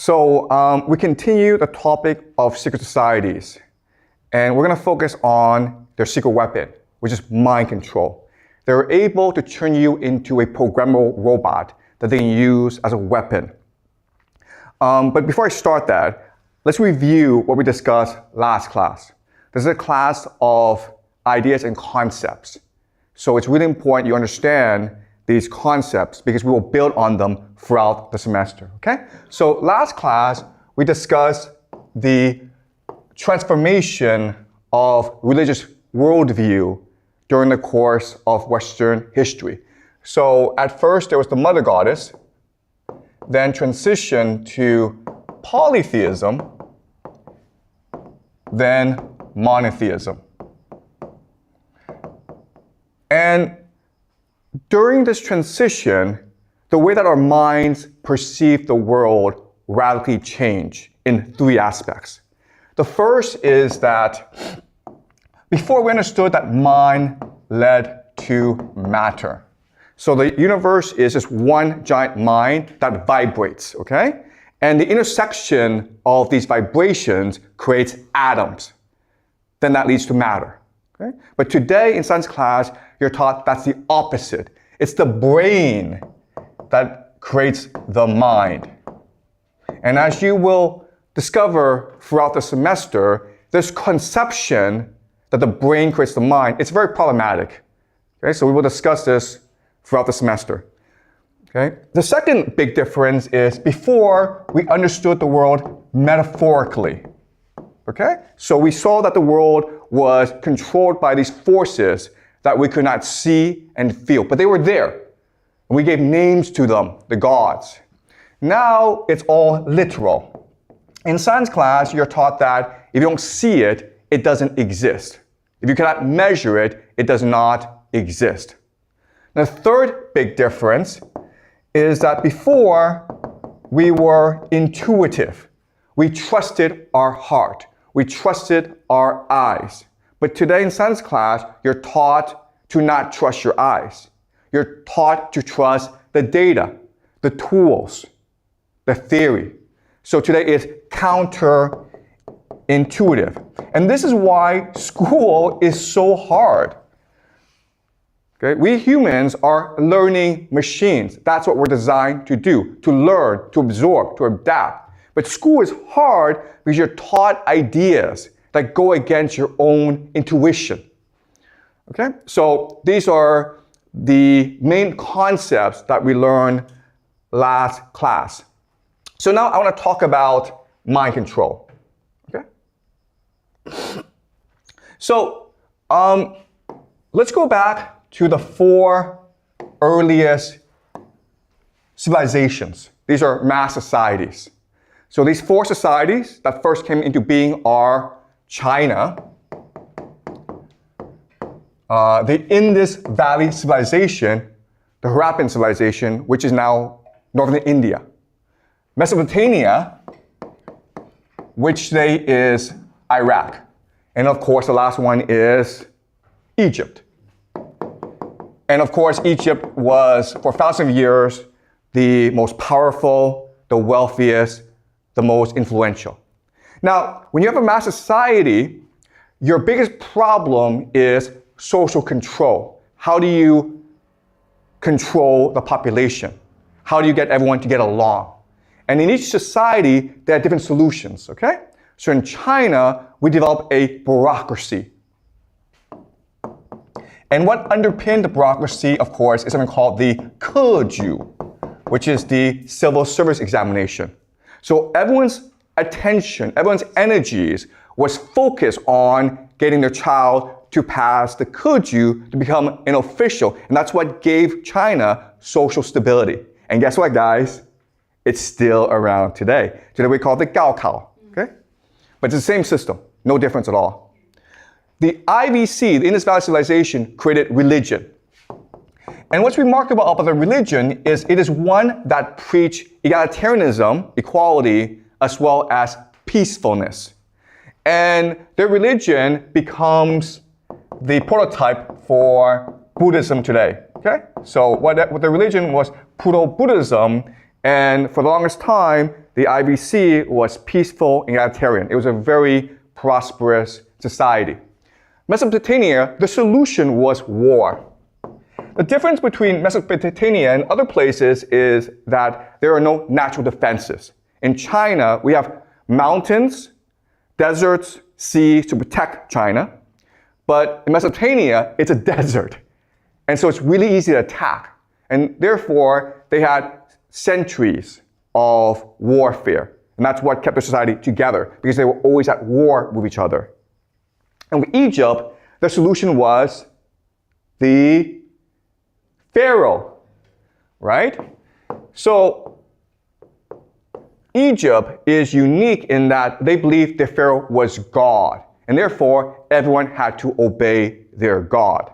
We continue the topic of secret societies, and we're going to focus on their secret weapon, which is mind control. They're able to turn you into a programmable robot that they can use as a weapon. But before I start that, let's review what we discussed last class. This is a class of ideas and concepts. So it's really important you understand these concepts because we will build on them throughout the semester, okay? So last class, we discussed the transformation of religious worldview during the course of Western history. So at first, there was the mother goddess, then transition to polytheism, then monotheism. And during this transition, the way that our minds perceive the world radically changed in three aspects. The first is that before we understood that mind led to matter. So the universe is just one giant mind that vibrates, okay? And the intersection of these vibrations creates atoms. Then that leads to matter, okay? But today in science class, you're taught that's the opposite. It's the brain that creates the mind. And as you will discover throughout the semester, this conception that the brain creates the mind, it's very problematic. Okay, so we will discuss this throughout the semester. Okay? The second big difference is before we understood the world metaphorically. Okay? So we saw that the world was controlled by these forces that we could not see and feel, but they were there. And we gave names to them, the gods. Now it's all literal. In science class, you're taught that if you don't see it, it doesn't exist. If you cannot measure it, it does not exist. The third big difference is that before we were intuitive. We trusted our heart. We trusted our eyes. But today in science class, you're taught to not trust your eyes. You're taught to trust the data, the tools, the theory. So today is counterintuitive. And this is why school is so hard. Okay? We humans are learning machines. That's what we're designed to do, to learn, to absorb, to adapt. But school is hard because you're taught ideas that go against your own intuition. Okay? So these are the main concepts that we learned last class. So now I want to talk about mind control. Okay? So let's go back to the four earliest civilizations. These are mass societies. So these four societies that first came into being are China, the Indus Valley civilization, the Harappan civilization, which is now northern India, Mesopotamia, which today is Iraq, and of course the last one is Egypt. And of course Egypt was for thousands of years the most powerful, the wealthiest, the most influential. Now, when you have a mass society, your biggest problem is social control. How do you control the population? How do you get everyone to get along? And in each society, there are different solutions, okay? So in China, we developed a bureaucracy. And what underpinned the bureaucracy, of course, is something called the keju, which is the civil service examination. So everyone's attention, everyone's energies was focused on getting their child to pass the keju to become an official. And that's what gave China social stability. And guess what, guys? It's still around today. Today we call it the Gaokao, okay? But it's the same system, no difference at all. The IVC, the Indus Valley Civilization, created religion. And what's remarkable about the religion is it is one that preached egalitarianism, equality, as well as peacefulness. And their religion becomes the prototype for Buddhism today. Okay? So what the religion was Proto-Buddhism, and for the longest time, the IBC was peaceful and egalitarian. It was a very prosperous society. Mesopotamia, the solution was war. The difference between Mesopotamia and other places is that there are no natural defenses. In China, we have mountains, deserts, seas to protect China. But in Mesopotamia, it's a desert. And so it's really easy to attack. And therefore, they had centuries of warfare. And that's what kept their society together, because they were always at war with each other. And with Egypt, the solution was the Pharaoh, right? So Egypt is unique in that they believed the Pharaoh was God, and therefore everyone had to obey their God.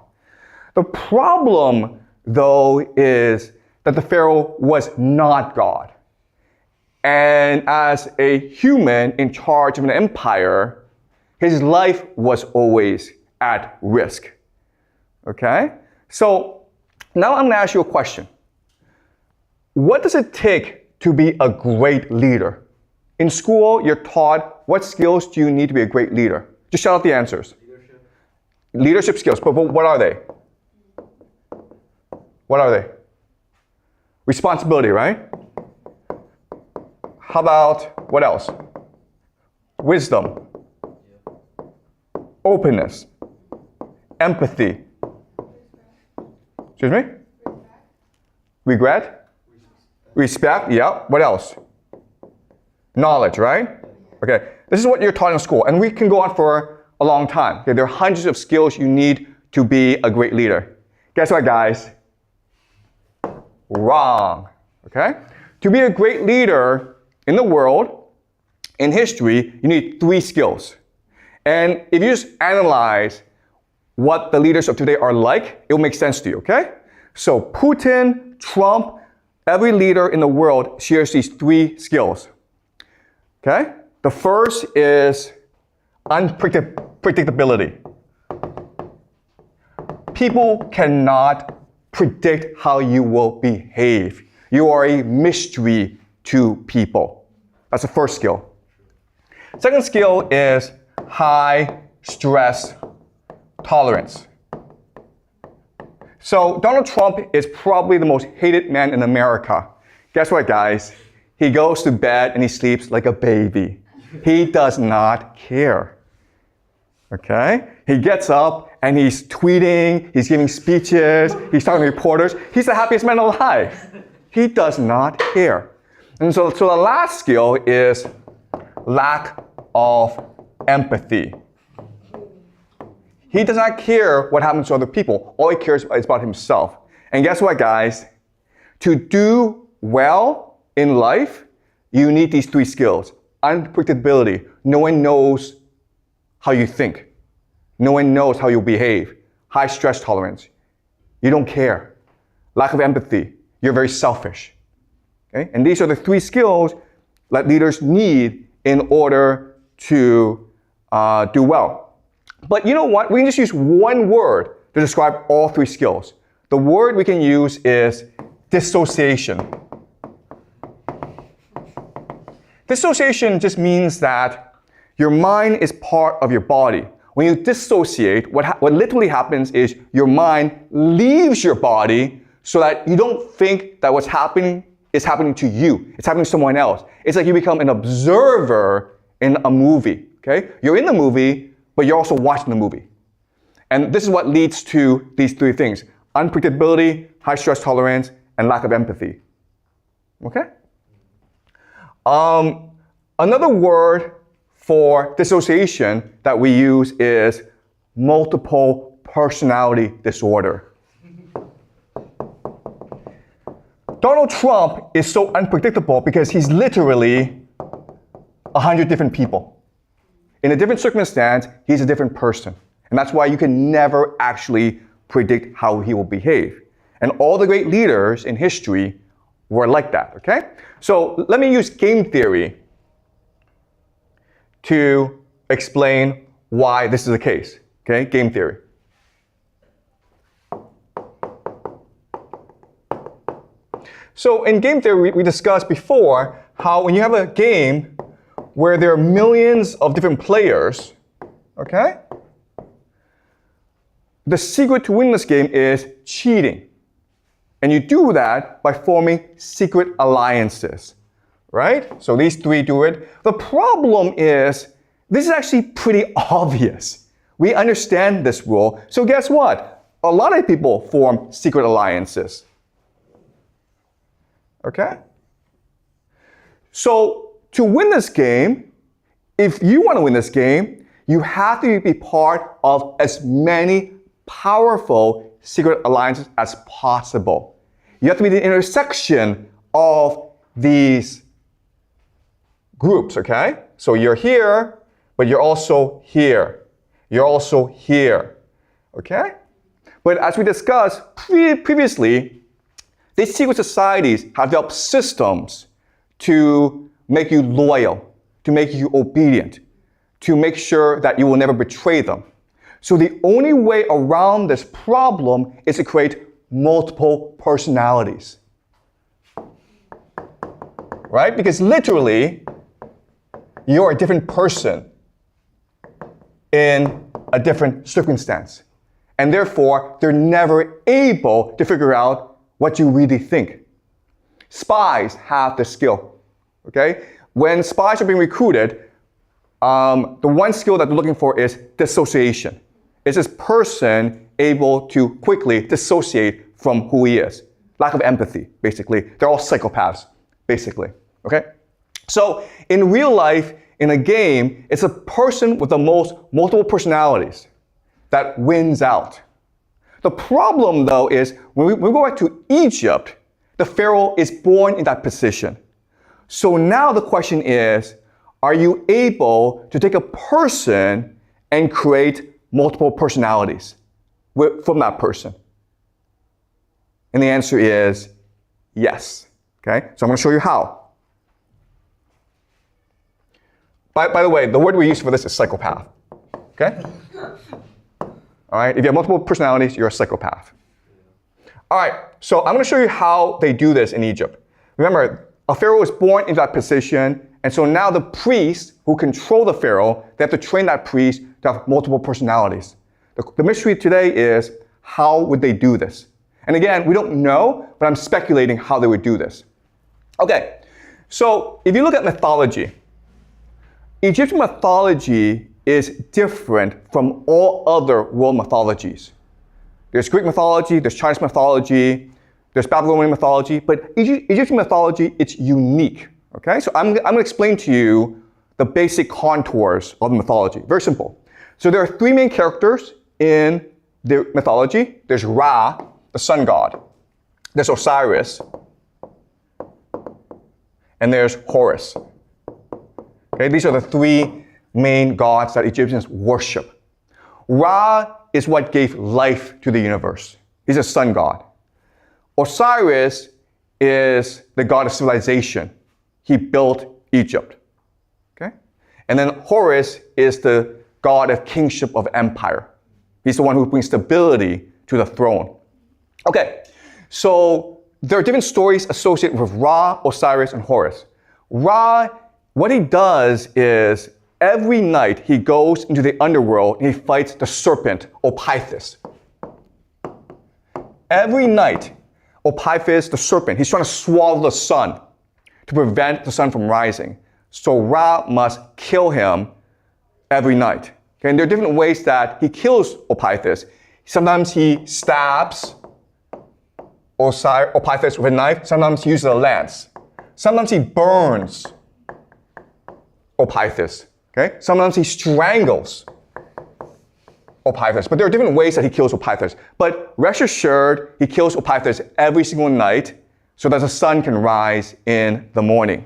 The problem, though, is that the Pharaoh was not God. And as a human in charge of an empire, his life was always at risk. Okay? So now I'm going to ask you a question. What does it take to be a great leader? In school, you're taught what skills do you need to be a great leader? Just shout out the answers. Leadership skills, but what are they? What are they? Responsibility, right? How about, what else? Wisdom. Openness. Empathy. Excuse me? Regret? Respect, yeah. What else? Knowledge, right? Okay, this is what you're taught in school, and we can go on for a long time. Okay, there are hundreds of skills you need to be a great leader. Guess what, guys? Wrong, okay? To be a great leader in the world, in history, you need 3 skills. And if you just analyze what the leaders of today are like, it will make sense to you, okay? So Putin, Trump, every leader in the world shares these 3 skills, okay? The first is unpredictability. People cannot predict how you will behave. You are a mystery to people. That's the first skill. Second skill is high stress tolerance. So Donald Trump is probably the most hated man in America. Guess what, guys? He goes to bed and he sleeps like a baby. He does not care. Okay? He gets up and he's tweeting, he's giving speeches, he's talking to reporters. He's the happiest man alive. He does not care. And so the last skill is lack of empathy. He does not care what happens to other people. All he cares is about himself. And guess what, guys? To do well in life, you need these 3 skills. Unpredictability. No one knows how you think. No one knows how you behave. High stress tolerance. You don't care. Lack of empathy. You're very selfish. Okay? And these are the 3 skills that leaders need in order to do well. But you know what? We can just use one word to describe all 3 skills. The word we can use is dissociation. Dissociation just means that your mind is part of your body. When you dissociate, what literally happens is your mind leaves your body so that you don't think that what's happening is happening to you. It's happening to someone else. It's like you become an observer in a movie. Okay? You're in the movie, but you're also watching the movie. And this is what leads to these 3 things. Unpredictability, high stress tolerance, and lack of empathy. Okay? Another word for dissociation that we use is multiple personality disorder. Donald Trump is so unpredictable because he's literally 100 different people. In a different circumstance, he's a different person. And that's why you can never actually predict how he will behave. And all the great leaders in history were like that, okay? So let me use game theory to explain why this is the case, okay? Game theory. So in game theory, we discussed before how when you have a game where there are millions of different players, okay? The secret to winning this game is cheating. And you do that by forming secret alliances, right? So these three do it. The problem is, this is actually pretty obvious. We understand this rule. So guess what? A lot of people form secret alliances. Okay? So to win this game, if you want to win this game, you have to be part of as many powerful secret alliances as possible. You have to be the intersection of these groups, okay? So you're here, but you're also here. You're also here, okay? But as we discussed previously, these secret societies have developed systems to make you loyal, to make you obedient, to make sure that you will never betray them. So the only way around this problem is to create multiple personalities. Right? Because literally, you're a different person in a different circumstance. And therefore, they're never able to figure out what you really think. Spies have the skill, okay? When spies are being recruited, the one skill that they're looking for is dissociation. Is this person able to quickly dissociate from who he is? Lack of empathy, basically. They're all psychopaths, basically, okay? So in real life, in a game, it's a person with the most multiple personalities that wins out. The problem, though, is when we go back to Egypt, the pharaoh is born in that position. So now the question is, are you able to take a person and create multiple personalities from that person? And the answer is yes. Okay? So I'm going to show you how. By the way, the word we use for this is psychopath. Okay? All right? If you have multiple personalities, you're a psychopath. All right, so I'm going to show you how they do this in Egypt. Remember, a pharaoh is born into that position, and so now the priests who control the pharaoh, they have to train that priest to have multiple personalities. The mystery today is, how would they do this? And again, we don't know, but I'm speculating how they would do this. Okay, so if you look at mythology, Egyptian mythology is different from all other world mythologies. There's Greek mythology, there's Chinese mythology, there's Babylonian mythology, but Egyptian mythology, it's unique, okay? So I'm going to explain to you the basic contours of the mythology. Very simple. So there are three main characters in the mythology. There's Ra, the sun god. There's Osiris. And there's Horus. Okay, these are the three main gods that Egyptians worship. Ra is what gave life to the universe. He's a sun god. Osiris is the god of civilization. He built Egypt. Okay? And then Horus is the god of kingship of empire. He's the one who brings stability to the throne. Okay, so there are different stories associated with Ra, Osiris, and Horus. Ra, what he does is every night he goes into the underworld and he fights the serpent, Opithus. Every night, Opithus, the serpent, he's trying to swallow the sun to prevent the sun from rising. So Ra must kill him every night. Okay? And there are different ways that he kills Opithus. Sometimes he stabs Opithus with a knife. Sometimes he uses a lance. Sometimes he burns Opithus. Okay? Sometimes he strangles Opithus. But there are different ways that he kills Opithus. But rest assured, he kills Opithus every single night so that the sun can rise in the morning.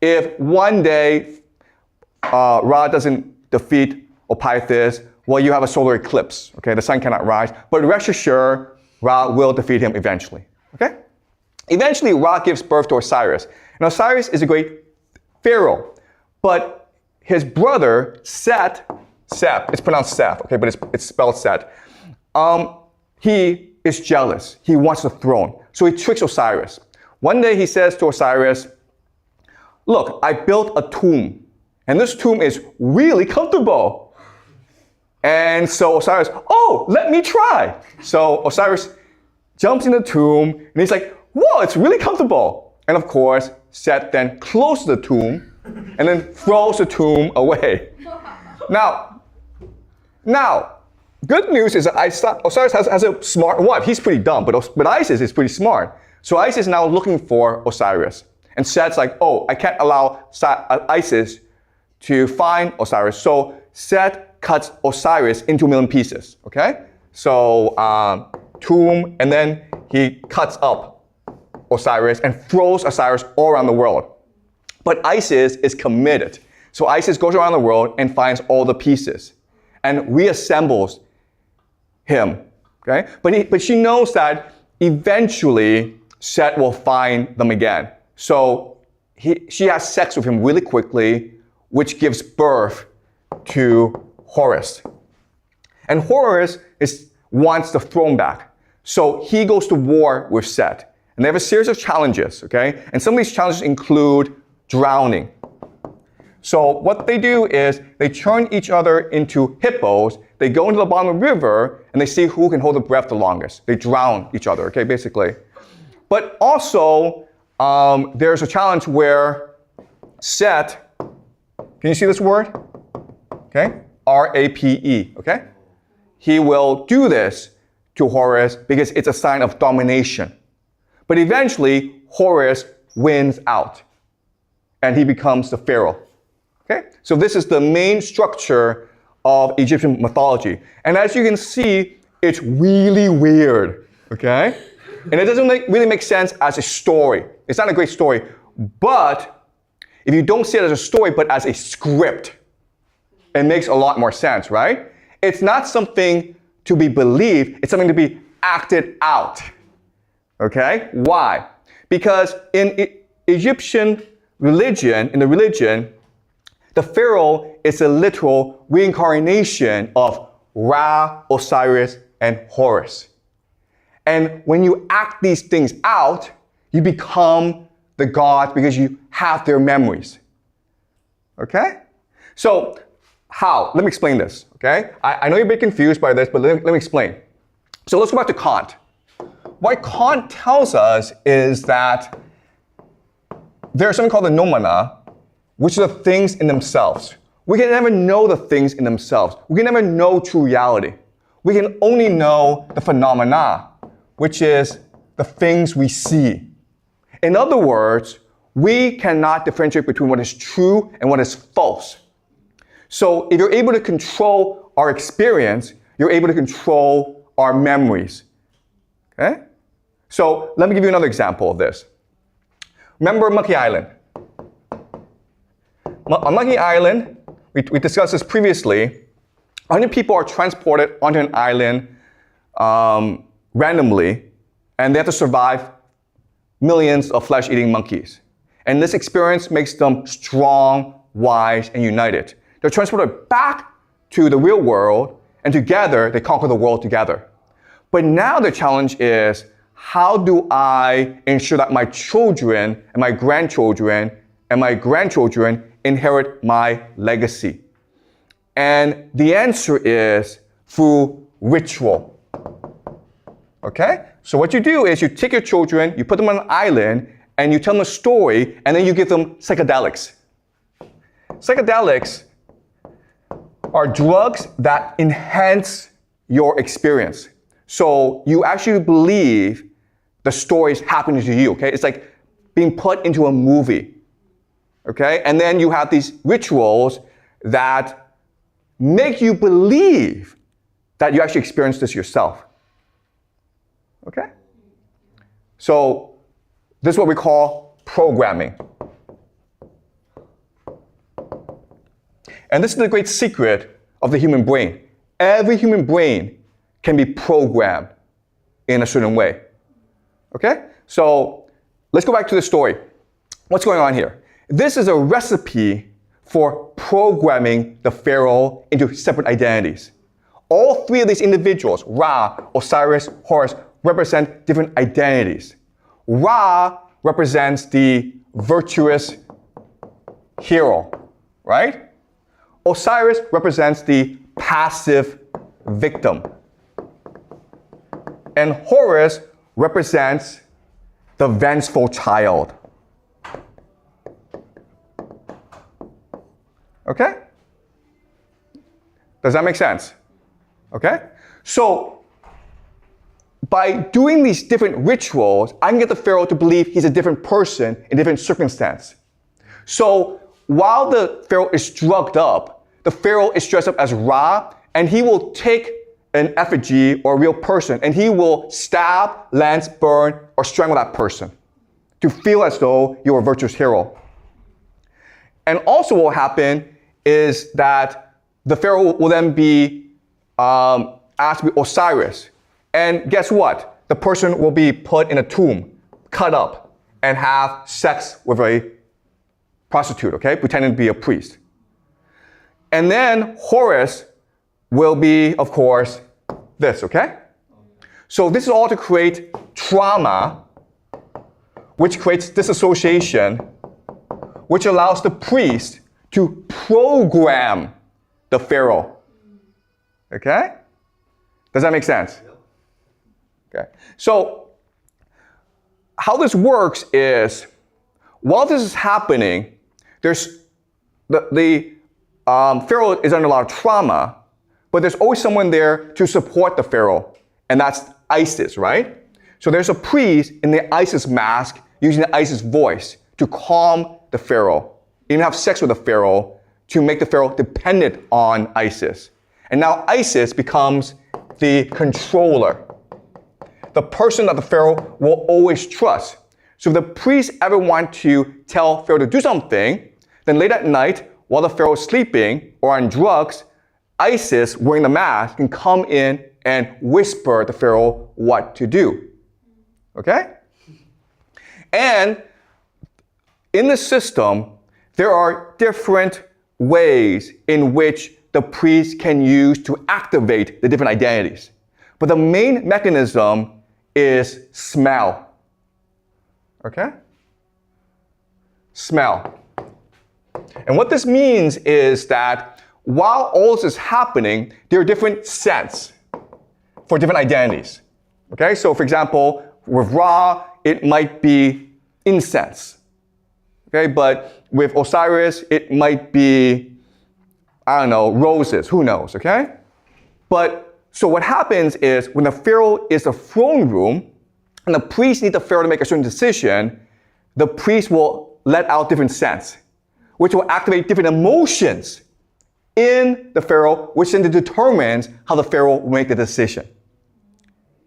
If one day Ra doesn't defeat Opithus, well, you have a solar eclipse. Okay? The sun cannot rise. But rest assured, Ra will defeat him eventually. Okay? Eventually, Ra gives birth to Osiris. And Osiris is a great pharaoh. But his brother, Set, it's pronounced Seth, okay, but it's spelled Set. He is jealous. He wants the throne. So he tricks Osiris. One day he says to Osiris, look, I built a tomb, and this tomb is really comfortable. And so Osiris, oh, let me try. So Osiris jumps in the tomb, and he's like, whoa, it's really comfortable. And of course, Set then closes the tomb, and then throws the tomb away. Now, good news is that Osiris has a smart wife. He's pretty dumb, but Isis is pretty smart. So Isis is now looking for Osiris. And Set's like, oh, I can't allow Isis to find Osiris. So Set cuts Osiris into 1,000,000 pieces, okay? So tomb, and then he cuts up Osiris and throws Osiris all around the world. But Isis is committed. So Isis goes around the world and finds all the pieces and reassembles him, okay? But she knows that eventually Set will find them again. So she has sex with him really quickly, which gives birth to Horus. And Horus wants the throne back. So he goes to war with Set. And they have a series of challenges, okay? And some of these challenges include drowning. So what they do is they turn each other into hippos. They go into the bottom of the river, and they see who can hold the breath the longest. They drown each other, okay, basically. But also, there's a challenge where Set, can you see this word? Okay, R-A-P-E, okay? He will do this to Horus because it's a sign of domination. But eventually, Horus wins out, and he becomes the pharaoh. Okay? So this is the main structure of Egyptian mythology. And as you can see, it's really weird, okay? And it doesn't really make sense as a story. It's not a great story. But if you don't see it as a story, but as a script, it makes a lot more sense, right? It's not something to be believed. It's something to be acted out. Okay? Why? Because in Egyptian religion, the pharaoh is a literal reincarnation of Ra, Osiris, and Horus. And when you act these things out, you become the gods because you have their memories. Okay? So, how? Let me explain this, okay? I know you're a bit confused by this, but let me explain. So let's go back to Kant. What Kant tells us is that there's something called the noumena, which are the things in themselves. We can never know the things in themselves. We can never know true reality. We can only know the phenomena, which is the things we see. In other words, we cannot differentiate between what is true and what is false. So if you're able to control our experience, you're able to control our memories. Okay? So let me give you another example of this. Remember Monkey Island? On Monkey Island, we discussed this previously. 100 people are transported onto an island randomly, and they have to survive millions of flesh-eating monkeys. And this experience makes them strong, wise, and united. They're transported back to the real world, and together, they conquer the world together. But now the challenge is, how do I ensure that my children and my grandchildren inherit my legacy? And the answer is through ritual. Okay? So what you do is you take your children, you put them on an island, and you tell them a story, and then you give them psychedelics. Psychedelics are drugs that enhance your experience. So you actually believe the story is happening to you, okay? It's like being put into a movie, okay? And then you have these rituals that make you believe that you actually experienced this yourself, okay? So this is what we call programming. And this is the great secret of the human brain. Every human brain can be programmed in a certain way. Okay? So let's go back to the story. What's going on here? This is a recipe for programming the pharaoh into separate identities. All three of these individuals, Ra, Osiris, Horus, represent different identities. Ra represents the virtuous hero, right? Osiris represents the passive victim. And Horus represents the vengeful child. Okay? Does that make sense? Okay? So, by doing these different rituals, I can get the pharaoh to believe he's a different person in different circumstance. So, while the pharaoh is drugged up, the pharaoh is dressed up as Ra, and he will take an effigy or a real person, and he will stab, lance, burn, or strangle that person to feel as though you're a virtuous hero. And also what will happen is that the pharaoh will then be asked to be Osiris. And guess what? The person will be put in a tomb, cut up, and have sex with a prostitute, okay? Pretending to be a priest. And then Horus will be, of course, this, okay? So this is all to create trauma, which creates disassociation, which allows the priest to program the pharaoh. Okay? Does that make sense? Okay. So how this works is, while this is happening, there's the pharaoh is under a lot of trauma, but there's always someone there to support the pharaoh, and that's Isis, right? So there's a priest in the Isis mask using the Isis voice to calm the pharaoh, even have sex with the pharaoh to make the pharaoh dependent on Isis. And now Isis becomes the controller, the person that the pharaoh will always trust. So if the priest ever want to tell pharaoh to do something, then late at night, while the pharaoh is sleeping or on drugs, Isis, wearing the mask, can come in and whisper to pharaoh what to do. Okay? And in the system, there are different ways in which the priest can use to activate the different identities. But the main mechanism is smell. Okay? Smell. And what this means is that while all this is happening, there are different scents for different identities. Okay? So for example, with Ra, it might be incense. Okay? But with Osiris, it might be, I don't know, roses. Who knows? Okay? But so what happens is when the pharaoh is the throne room and the priest need the pharaoh to make a certain decision, the priest will let out different scents, which will activate different emotions in the pharaoh, which then determines how the pharaoh will make the decision.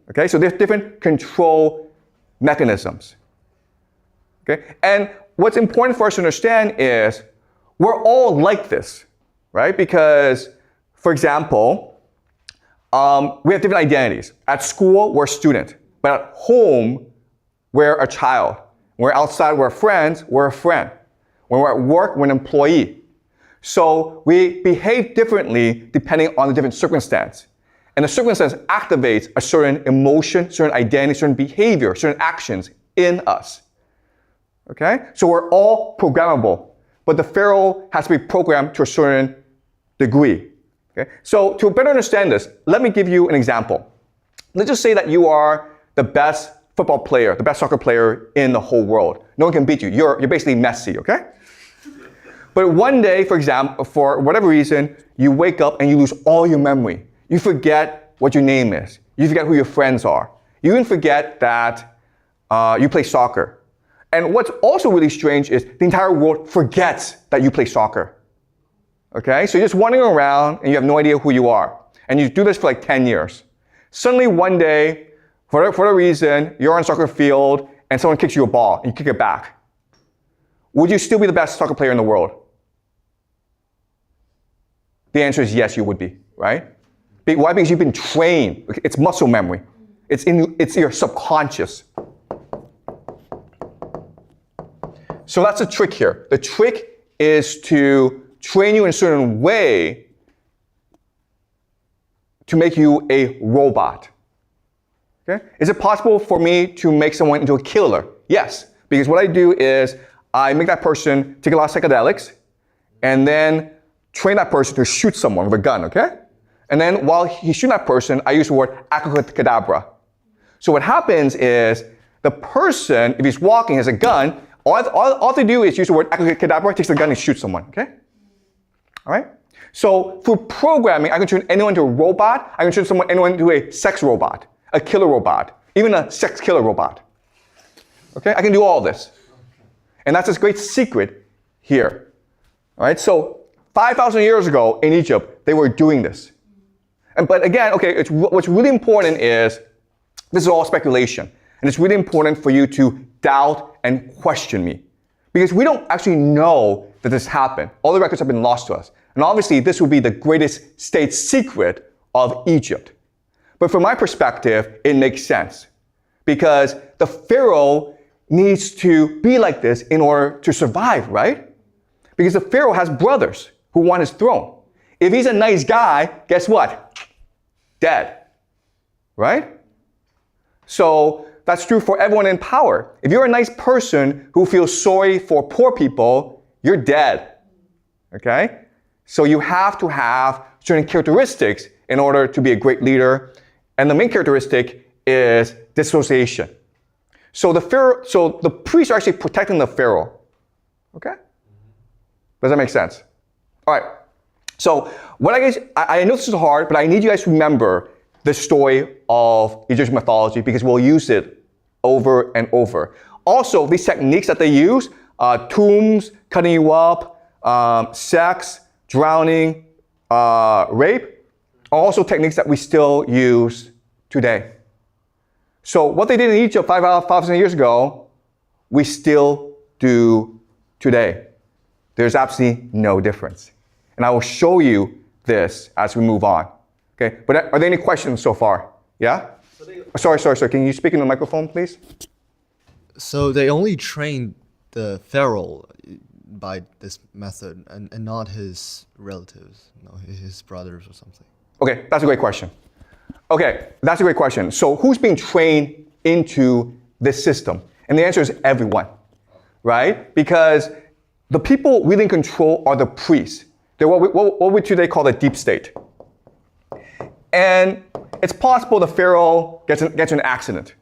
Okay, so there's different control mechanisms. Okay, and what's important for us to understand is we're all like this, right? Because, for example, we have different identities. At school, we're a student, but at home, we're a child. When we're outside, we're friends, we're a friend. When we're at work, we're an employee. So we behave differently depending on the different circumstance. And the circumstance activates a certain emotion, certain identity, certain behavior, certain actions in us. Okay? So we're all programmable, but the pharaoh has to be programmed to a certain degree. Okay? So to better understand this, let me give you an example. Let's just say that you are the best football player, the best soccer player in the whole world. No one can beat you. You're basically Messi, okay? But one day, for example, for whatever reason, you wake up and you lose all your memory. You forget what your name is. You forget who your friends are. You even forget that you play soccer. And what's also really strange is the entire world forgets that you play soccer. Okay? So you're just wandering around and you have no idea who you are. And you do this for like 10 years. Suddenly one day, for whatever reason, you're on a soccer field and someone kicks you a ball and you kick it back. Would you still be the best soccer player in the world? The answer is yes, you would be, right? Why? Because you've been trained. It's muscle memory. It's your subconscious. So that's the trick here. The trick is to train you in a certain way to make you a robot. Okay? Is it possible for me to make someone into a killer? Yes, because what I do is I make that person take a lot of psychedelics, and then train that person to shoot someone with a gun, okay? And then while he's shooting that person, I use the word abracadabra. So what happens is the person, if he's walking, has a gun, all they do is use the word abracadabra, takes the gun and shoots someone, okay? All right? So through programming, I can turn anyone to a robot. I can turn anyone into a sex robot, a killer robot, even a sex killer robot. Okay? I can do all this. And that's this great secret here. All right? So 5,000 years ago in Egypt, they were doing this. But again, okay, what's really important is, this is all speculation. And it's really important for you to doubt and question me. Because we don't actually know that this happened. All the records have been lost to us. And obviously, this would be the greatest state secret of Egypt. But from my perspective, it makes sense. Because the pharaoh needs to be like this in order to survive, right? Because the pharaoh has brothers who want his throne. If he's a nice guy, guess what? Dead, right? So that's true for everyone in power. If you're a nice person who feels sorry for poor people, you're dead, okay? So you have to have certain characteristics in order to be a great leader. And the main characteristic is dissociation. So the priests are actually protecting the pharaoh, okay? Does that make sense? All right. So I know this is hard, but I need you guys to remember the story of Egyptian mythology because we'll use it over and over. Also, these techniques that they use, tombs, cutting you up, sex, drowning, rape, are also techniques that we still use today. So what they did in Egypt 5,000 years ago, we still do today. There's absolutely no difference. And I will show you this as we move on. Okay, but are there any questions so far? Yeah? Sorry. Can you speak in the microphone, please? So they only trained the pharaoh by this method and not his relatives, his brothers or something. Okay, that's a great question. So who's being trained into this system? And the answer is everyone, right? Because the people really in control are the priests. They're what we today call the deep state. And it's possible the pharaoh gets in an accident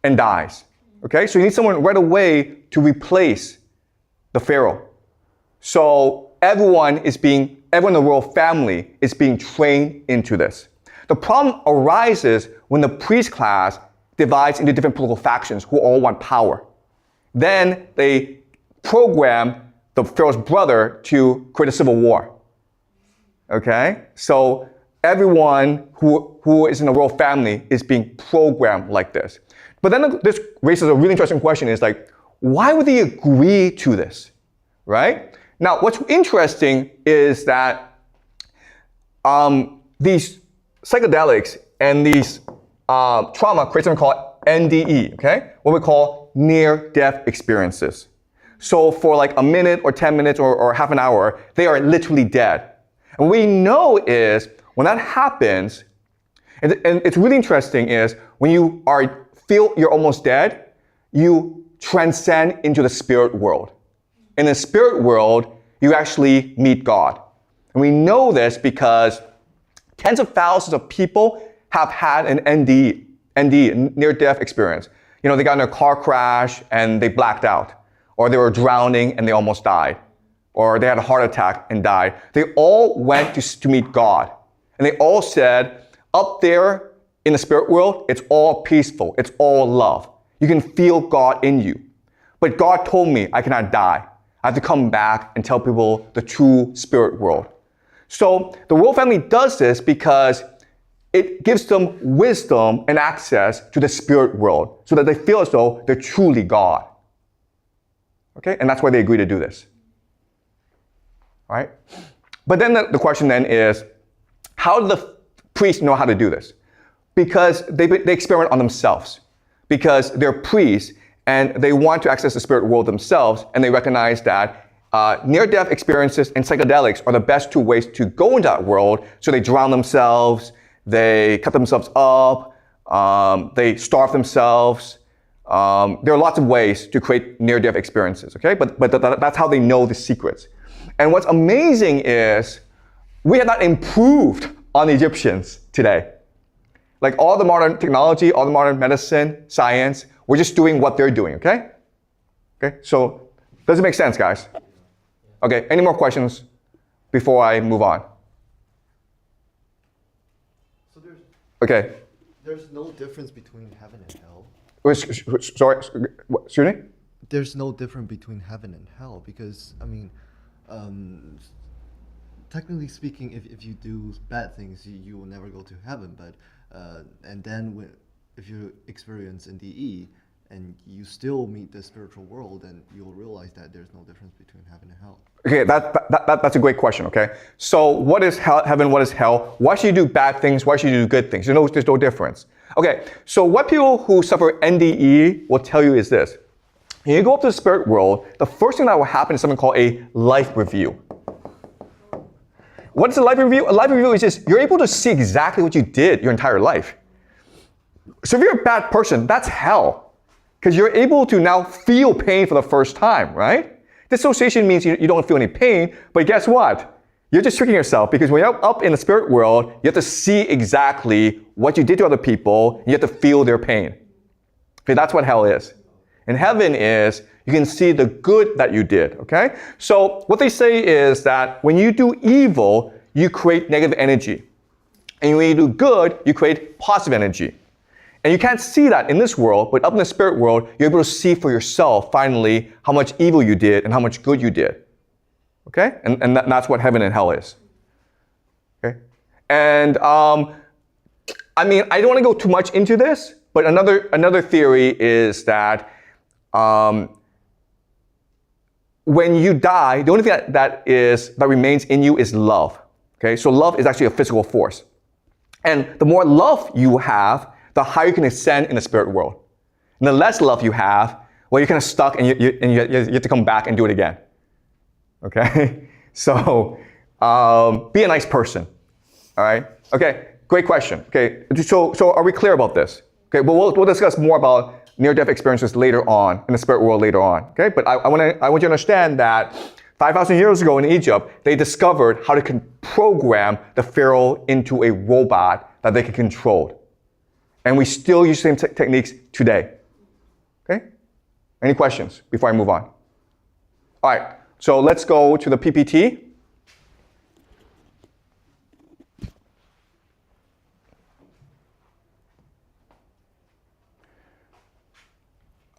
and dies. Okay, so you need someone right away to replace the pharaoh. So everyone in the royal family is being trained into this. The problem arises when the priest class divides into different political factions who all want power. Then they program the pharaoh's brother to create a civil war. Okay, so everyone who is in the royal family is being programmed like this. But then this raises a really interesting question is like, why would they agree to this, right? Now, what's interesting is that these psychedelics and these trauma create something called NDE, okay? What we call near-death experiences. So for like a minute or 10 minutes or half an hour, they are literally dead. And what we know is when that happens, and it's really interesting is when you feel you're almost dead, you transcend into the spirit world. In the spirit world, you actually meet God. And we know this because tens of thousands of people have had an NDE, near-death experience. You know, they got in a car crash and they blacked out, or they were drowning and they almost died, or they had a heart attack and died. They all went to meet God. And they all said, up there in the spirit world, it's all peaceful, it's all love. You can feel God in you. But God told me I cannot die. I have to come back and tell people the true spirit world. So the royal family does this because it gives them wisdom and access to the spirit world so that they feel as though they're truly God. Okay? And that's why they agree to do this. All right? But then the question then is, how do the priests know how to do this? Because they experiment on themselves. Because they're priests and they want to access the spirit world themselves, and they recognize that near-death experiences and psychedelics are the best two ways to go into that world. So they drown themselves, they cut themselves up, they starve themselves. There are lots of ways to create near-death experiences, okay? But that's how they know the secrets. And what's amazing is we have not improved on the Egyptians today. Like all the modern technology, all the modern medicine, science, we're just doing what they're doing, okay? Okay, so does it make sense, guys? Okay, any more questions before I move on? So okay. There's no difference between heaven and hell. Sorry, excuse me? There's no difference between heaven and hell because, I mean, technically speaking, if you do bad things, you will never go to heaven. But and then if you experience NDE and you still meet the spiritual world, then you'll realize that there's no difference between heaven and hell. Okay, that's a great question, okay? So what is heaven, what is hell? Why should you do bad things? Why should you do good things? There's no difference. Okay, so what people who suffer NDE will tell you is this. When you go up to the spirit world, the first thing that will happen is something called a life review. What is a life review? A life review is just, you're able to see exactly what you did your entire life. So if you're a bad person, that's hell. Because you're able to now feel pain for the first time, right? Dissociation means you don't feel any pain, but guess what? You're just tricking yourself because when you're up in the spirit world, you have to see exactly what you did to other people, and you have to feel their pain. Okay, that's what hell is. And heaven is, you can see the good that you did, okay? So what they say is that when you do evil, you create negative energy. And when you do good, you create positive energy. And you can't see that in this world, but up in the spirit world, you're able to see for yourself, finally, how much evil you did and how much good you did. Okay? And that's what heaven and hell is. Okay? And, I mean, I don't want to go too much into this, but another theory is that when you die, the only thing that remains in you is love. Okay? So love is actually a physical force. And the more love you have, the higher you can ascend in the spirit world. And the less love you have, well, you're kind of stuck and you have to come back and do it again. Okay? So, be a nice person. All right? Okay, great question. Okay, so are we clear about this? Okay, well, we'll discuss more about near-death experiences later on, in the spirit world later on. Okay, but I want you to understand that 5,000 years ago in Egypt, they discovered how to program the pharaoh into a robot that they could control. And we still use the same techniques today. Okay? Any questions before I move on? All right, so let's go to the PPT.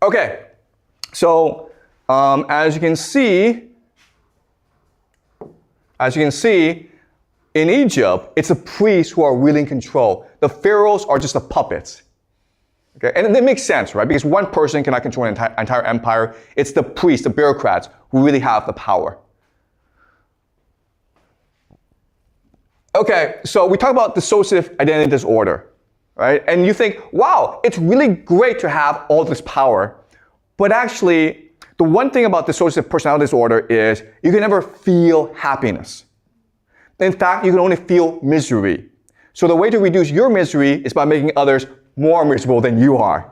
Okay, so as you can see, in Egypt, it's the priests who are really in control. The pharaohs are just the puppets. Okay, and it makes sense, right? Because one person cannot control an entire empire. It's the priests, the bureaucrats, who really have the power. Okay, so we talk about dissociative identity disorder, right? And you think, wow, it's really great to have all this power. But actually, the one thing about dissociative personality disorder is you can never feel happiness. In fact, you can only feel misery. So the way to reduce your misery is by making others more miserable than you are.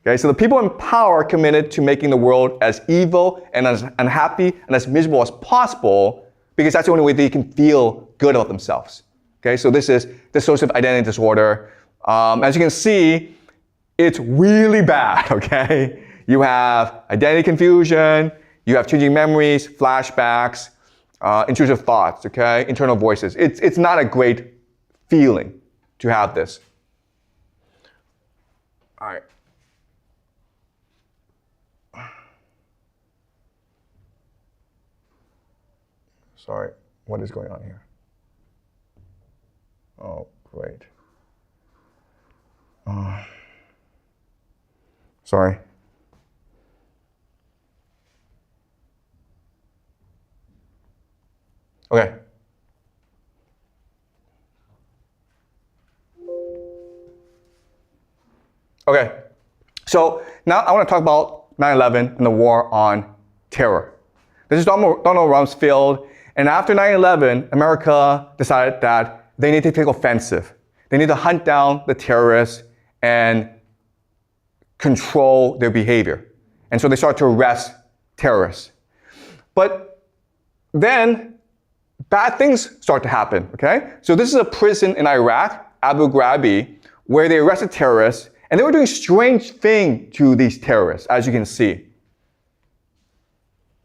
Okay, so the people in power are committed to making the world as evil and as unhappy and as miserable as possible because that's the only way they can feel good about themselves. Okay, so this is dissociative identity disorder. As you can see, it's really bad, okay? You have identity confusion, you have changing memories, flashbacks, intrusive thoughts, okay? Internal voices. It's not a great feeling to have this. All right. Sorry, what is going on here? Oh, great. Sorry. Okay. Okay. So now I want to talk about 9/11 and the war on terror. This is Donald Rumsfeld, and after 9/11, America decided that they need to take offensive. They need to hunt down the terrorists and control their behavior. And so they started to arrest terrorists. But then bad things start to happen, okay? So this is a prison in Iraq, Abu Ghraib, where they arrested terrorists, and they were doing strange things to these terrorists, as you can see.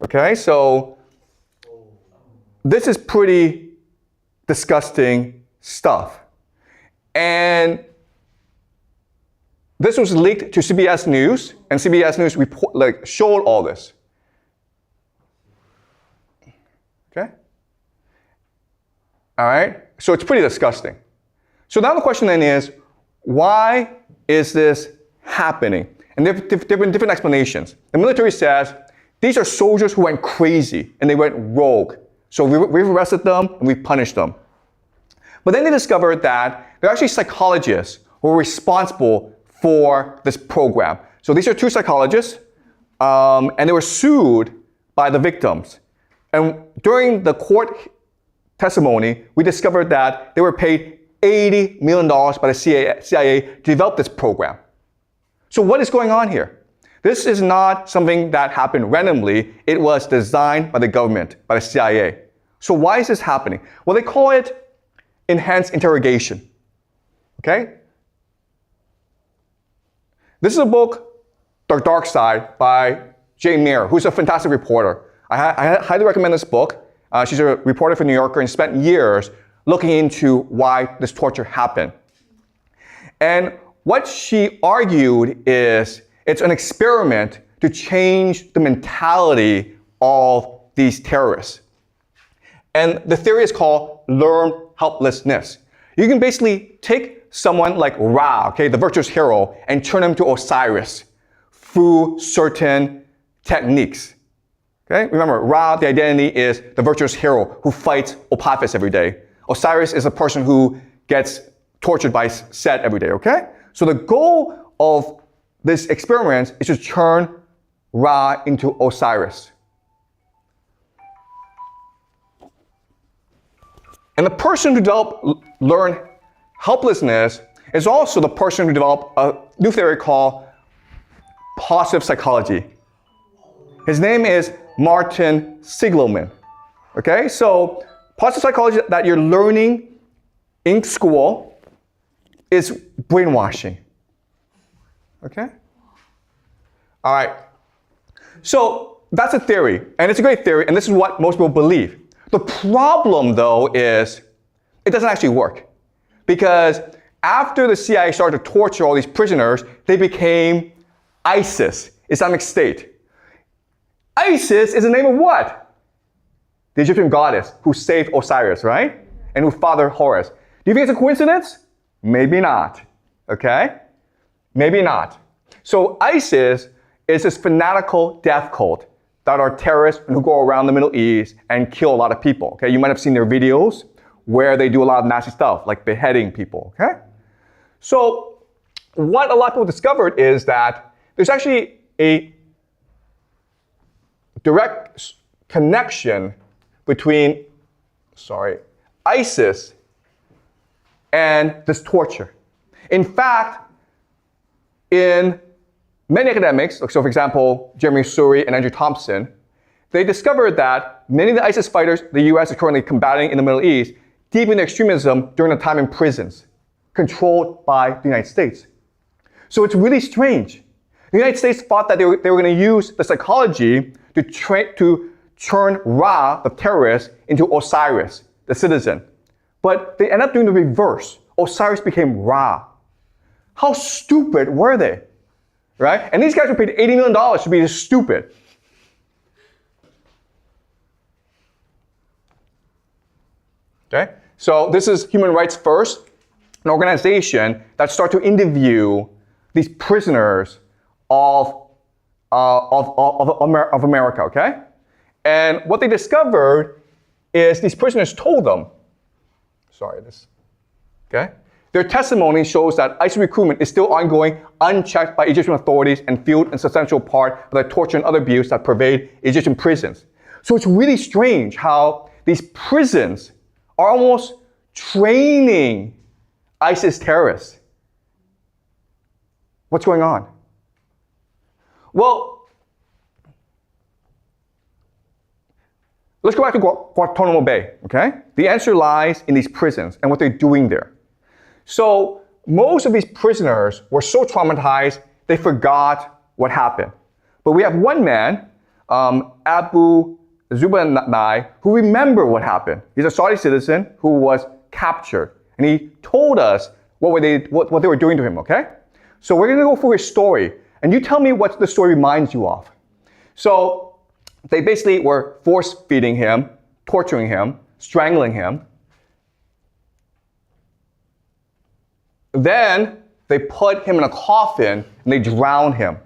Okay, so this is pretty disgusting stuff. And this was leaked to CBS News, and CBS News showed all this. Okay? All right? So it's pretty disgusting. So now the question then is, why is this happening? And there have been different explanations. The military says, these are soldiers who went crazy, and they went rogue. So we've arrested them, and we've punished them. But then they discovered that they're actually psychologists who were responsible for this program. So these are two psychologists, and they were sued by the victims. And during the court testimony, we discovered that they were paid $80 million by the CIA to develop this program. So what is going on here? This is not something that happened randomly. It was designed by the government, by the CIA. So why is this happening? Well, they call it enhanced interrogation. Okay? This is a book, The Dark Side, by Jane Mayer, who's a fantastic reporter. I highly recommend this book. She's a reporter for New Yorker and spent years looking into why this torture happened. And what she argued is it's an experiment to change the mentality of these terrorists. And the theory is called learned helplessness. You can basically take someone like Ra, okay, the virtuous hero, and turn him to Osiris through certain techniques. Okay? Remember, Ra, the identity, is the virtuous hero who fights Apophis every day. Osiris is a person who gets tortured by Set every day, okay? So the goal of this experiment is to turn Ra into Osiris. And the person who learned helplessness is also the person who developed a new theory called positive psychology. His name is Martin Seligman. Okay, so positive psychology that you're learning in school is brainwashing. Okay? All right. So that's a theory, and it's a great theory, and this is what most people believe. The problem, though, is it doesn't actually work. Because after the CIA started to torture all these prisoners, they became ISIS, Islamic State. ISIS is the name of what? The Egyptian goddess who saved Osiris, right? And who fathered Horus. Do you think it's a coincidence? Maybe not. Okay? Maybe not. So ISIS is this fanatical death cult that are terrorists who go around the Middle East and kill a lot of people. Okay? You might have seen their videos where they do a lot of nasty stuff, like beheading people. Okay? So what a lot of people discovered is that there's actually a direct connection between, ISIS and this torture. In fact, in many academics, so for example, Jeremy Suri and Andrew Thompson, they discovered that many of the ISIS fighters the US is currently combating in the Middle East deepened their extremism during the time in prisons, controlled by the United States. So it's really strange. The United States thought that they were going to use the psychology to turn Ra, the terrorist, into Osiris, the citizen. But they ended up doing the reverse. Osiris became Ra. How stupid were they? Right? And these guys were paid $80 million to be this stupid. Okay? So this is Human Rights First, an organization that started to interview these prisoners of America, okay? And what they discovered is these prisoners told them, okay? Their testimony shows that ISIS recruitment is still ongoing, unchecked by Egyptian authorities, and fueled a substantial part by the torture and other abuse that pervade Egyptian prisons. So it's really strange how these prisons are almost training ISIS terrorists. What's going on? Well, let's go back to Guantanamo Bay, okay? The answer lies in these prisons and what they're doing there. So most of these prisoners were so traumatized, they forgot what happened. But we have one man, Abu Zubaydah, who remembered what happened. He's a Saudi citizen who was captured. And he told us what they were doing to him, okay? So we're gonna go through his story. And you tell me what the story reminds you of. So they basically were force-feeding him, torturing him, strangling him. Then they put him in a coffin and they drowned him.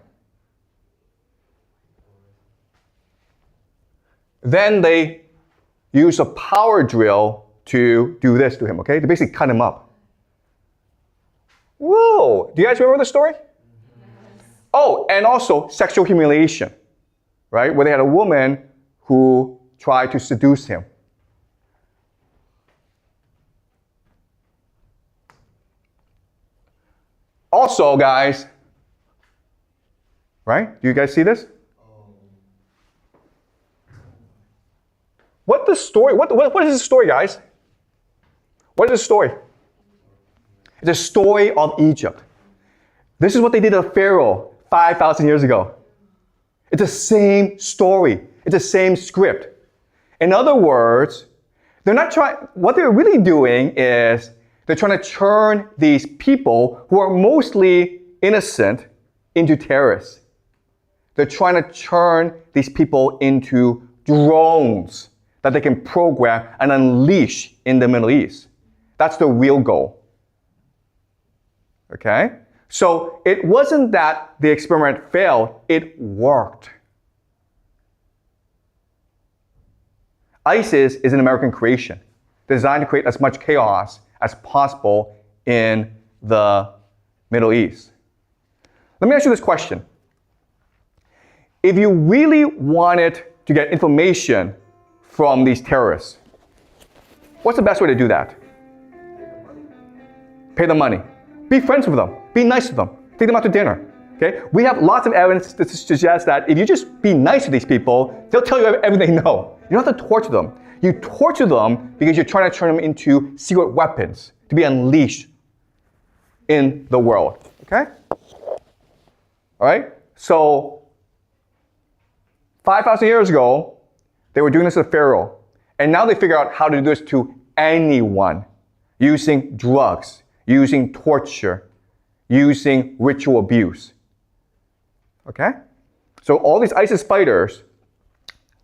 Then they used a power drill to do this to him, okay? To basically cut him up. Whoa! Do you guys remember the story? Oh, and also sexual humiliation, right? Where they had a woman who tried to seduce him. Also, guys, right? Do you guys see this? What is the story, guys? What is the story? It's a story of Egypt. This is what they did to Pharaoh 5,000 years ago. It's the same story. It's the same script. In other words, what they're really doing is they're trying to turn these people who are mostly innocent into terrorists. They're trying to turn these people into drones that they can program and unleash in the Middle East. That's the real goal. Okay? So it wasn't that the experiment failed, it worked. ISIS is an American creation, designed to create as much chaos as possible in the Middle East. Let me ask you this question. If you really wanted to get information from these terrorists, what's the best way to do that? Pay them money. Be friends with them. Be nice to them. Take them out to dinner. Okay? We have lots of evidence to suggest that if you just be nice to these people, they'll tell you everything they know. You don't have to torture them. You torture them because you're trying to turn them into secret weapons to be unleashed in the world. Okay? All right? So, 5,000 years ago, they were doing this to Pharaoh. And now they figure out how to do this to anyone using drugs, using torture, using ritual abuse. Okay? So all these ISIS fighters,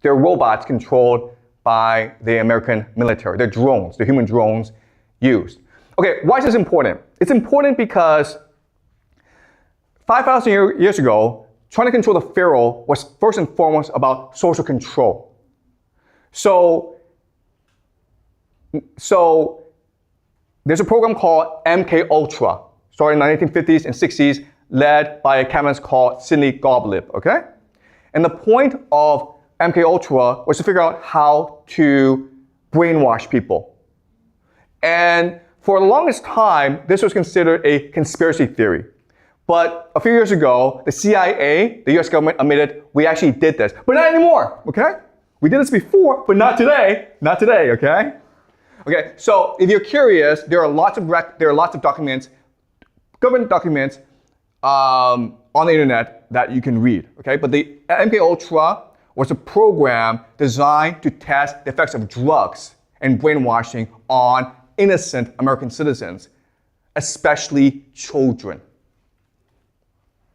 they're robots controlled by the American military. They're drones, they're human drones used. Okay, why is this important? It's important because 5,000 years ago, trying to control the Pharaoh was first and foremost about social control. So there's a program called MK Ultra, started in the 1950s and 60s, led by a chemist called Sidney Gottlieb, okay? And the point of MK Ultra was to figure out how to brainwash people. And for the longest time, this was considered a conspiracy theory. But a few years ago, the CIA, the US government, admitted we actually did this. But not anymore, okay? We did this before, but not today. Not today, okay? Okay, so if you're curious, there are lots of documents, government documents on the internet that you can read, okay? But the MK Ultra was a program designed to test the effects of drugs and brainwashing on innocent American citizens, especially children.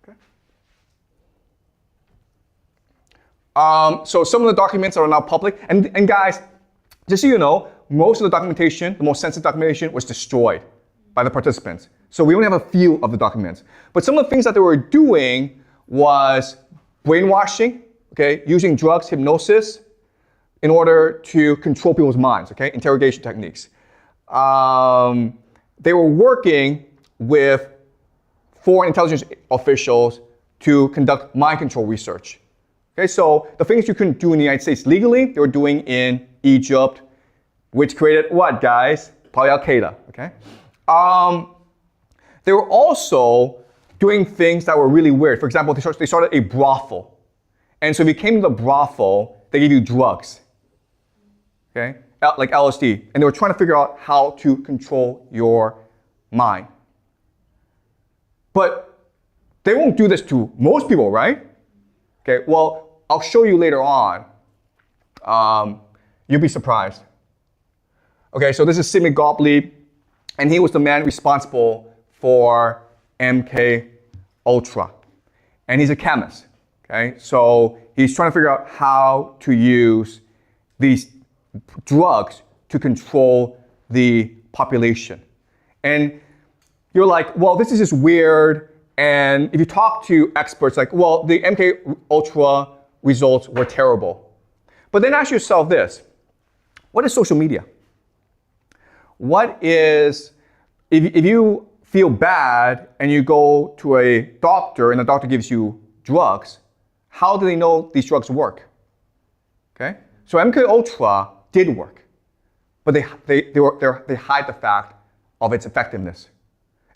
Okay. So some of the documents are now public, and guys, just so you know, most of the documentation, the most sensitive documentation, was destroyed by the participants. So we only have a few of the documents. But some of the things that they were doing was brainwashing, okay, using drugs, hypnosis, in order to control people's minds, okay, interrogation techniques. They were working with foreign intelligence officials to conduct mind control research. Okay, so the things you couldn't do in the United States legally, they were doing in Egypt, which created what, guys? Probably Al-Qaeda, okay? They were also doing things that were really weird. For example, they started a brothel. And so if you came to the brothel, they gave you drugs. okay, like LSD, and they were trying to figure out how to control your mind. But they won't do this to most people, right? Okay, well, I'll show you later on. You'll be surprised. Okay, so this is Sidney Gottlieb, and he was the man responsible for MK Ultra. And he's a chemist, okay? So he's trying to figure out how to use these drugs to control the population. And you're like, well, this is just weird. And if you talk to experts, like, well, the MK Ultra results were terrible. But then ask yourself this: what is social media? What is, if you feel bad and you go to a doctor and the doctor gives you drugs, how do they know these drugs work? Okay, so MK Ultra did work, but they hide the fact of its effectiveness.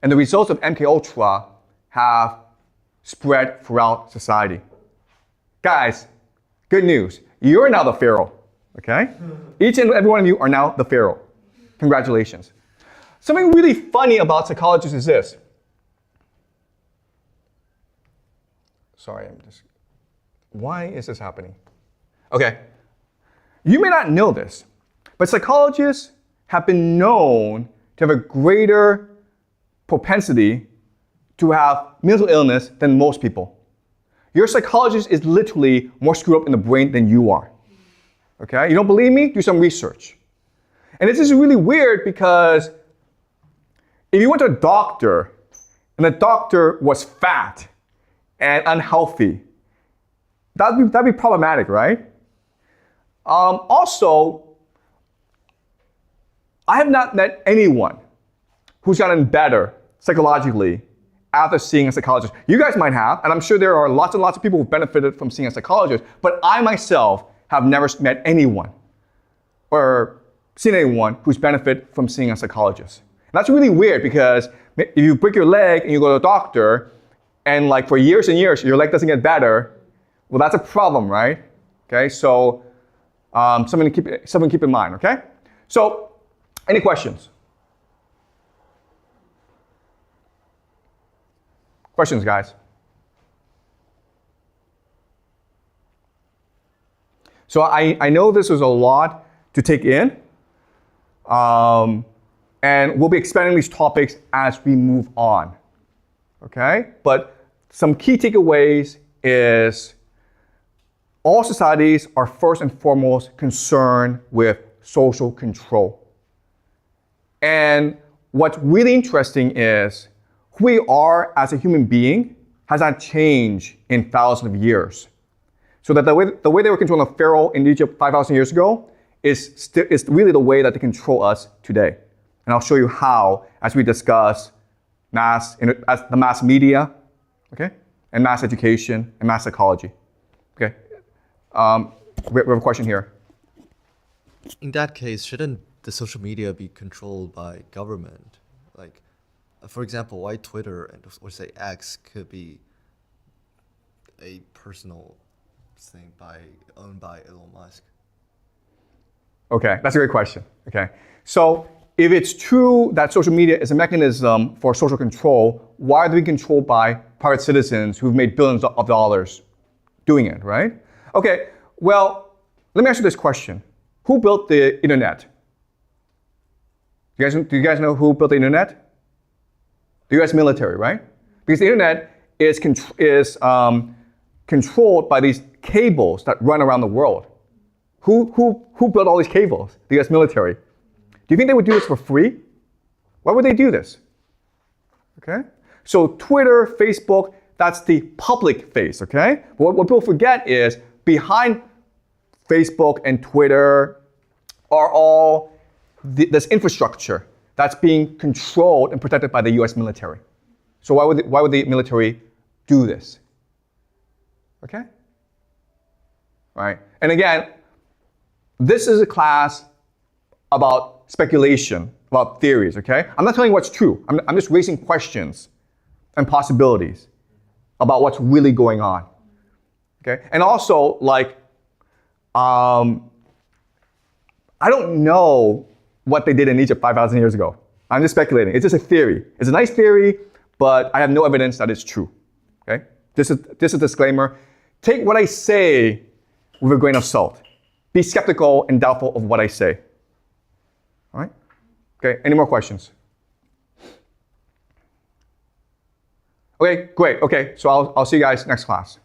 And the results of MK Ultra have spread throughout society. Guys, good news. You're now the pharaoh, okay? Each and every one of you are now the pharaoh. Congratulations. Something really funny about psychologists is this. Sorry, why is this happening? Okay, you may not know this, but psychologists have been known to have a greater propensity to have mental illness than most people. Your psychologist is literally more screwed up in the brain than you are. Okay, you don't believe me? Do some research. And this is really weird because if you went to a doctor and the doctor was fat and unhealthy, that'd be problematic, right? Also, I have not met anyone who's gotten better psychologically after seeing a psychologist. You guys might have, and I'm sure there are lots and lots of people who benefited from seeing a psychologist, but I myself have never met anyone or seen anyone who's benefited from seeing a psychologist. And that's really weird because if you break your leg and you go to a doctor and like for years and years your leg doesn't get better, well, that's a problem, right? Okay, so something to keep in mind, okay? So, any questions? Questions, guys? So I know this was a lot to take in, and we'll be expanding these topics as we move on, okay? But some key takeaways is all societies are first and foremost concerned with social control. And what's really interesting is who we are as a human being has not changed in thousands of years. So that the way they were controlling the Pharaoh in Egypt 5,000 years ago is really the way that they control us today. And I'll show you how as we discuss the mass media, okay, and mass education and mass psychology. Okay, we have a question here. In that case, shouldn't the social media be controlled by government? Like, for example, why Twitter or say X could be a personal thing owned by Elon Musk? Okay, that's a great question. Okay, so if it's true that social media is a mechanism for social control, why are they being controlled by private citizens who've made billions of dollars doing it, right? Okay, well, let me ask you this question. Who built the internet? Do you guys know who built the internet? The US military, right? Because the internet is controlled by these cables that run around the world. Who built all these cables? The US military. Do you think they would do this for free? Why would they do this? Okay? So Twitter, Facebook, that's the public face, okay? But what people forget is behind Facebook and Twitter are all this infrastructure that's being controlled and protected by the US military. So why would the military do this? Okay? All right. And again, this is a class about speculation, about theories, okay? I'm not telling you what's true. I'm just raising questions and possibilities about what's really going on, okay? And also, like, I don't know what they did in Egypt 5,000 years ago. I'm just speculating. It's just a theory. It's a nice theory, but I have no evidence that it's true. Okay? This is a disclaimer. Take what I say with a grain of salt. Be skeptical and doubtful of what I say. All right? Okay, any more questions? Okay, great. Okay, so I'll see you guys next class.